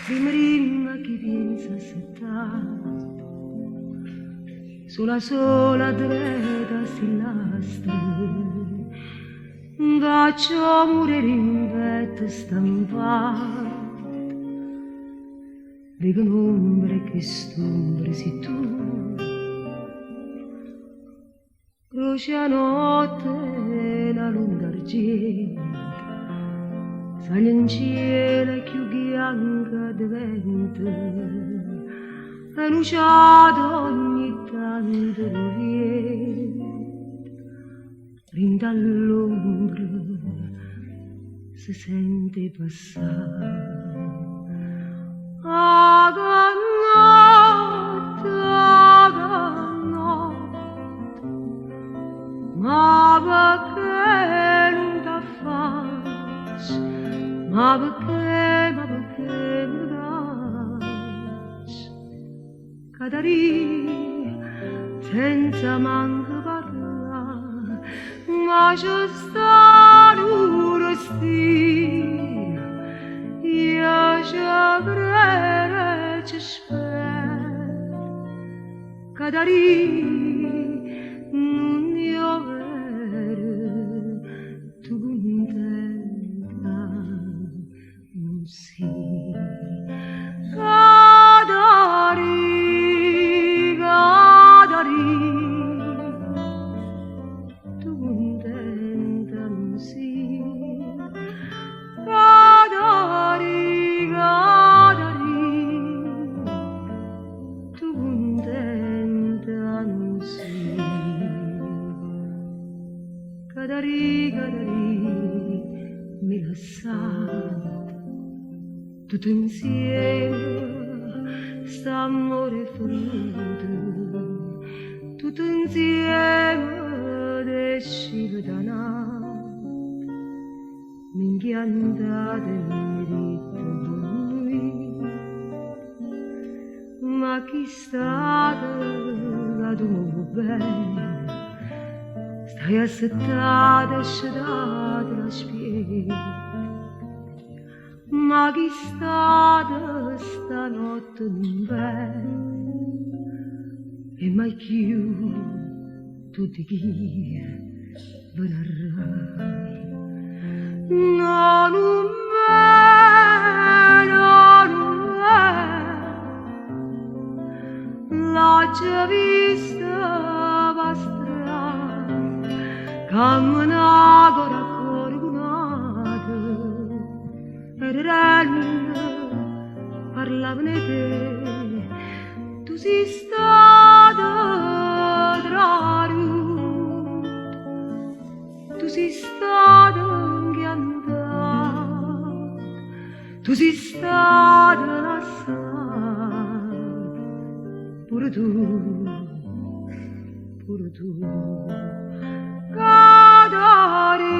Prima che pensa a settare sulla sola dreta sillastra faccio morire in petto stampato dico ombre che stombre si tu croce a notte la luna d'argento sale in cielo più bianca di vento annunciato ogni tanto viene rinda all'ombra si sente passare agannata ma perché non t'ha faccio ma perché mi lasci cadere senza manco parlare ma c'è stato un respiro io ci credo ci spero cadere non io vero tu contenta non si cadari tu contenta non si cadari tu contenta non si cadari mi lasciate tutto insieme st'amore freddo tutto insieme descivo da notte m'inghiandate diritto lui ma chi state la domo bene stai assettata sciate la spiega ma chi state stanotte in bene e mai più tutti chi ve narrai non l'ho già vista pastrare camminare parlavane te tu sei stata traru tu sei stata inghiandata tu sei stata lasciata pure tu cadari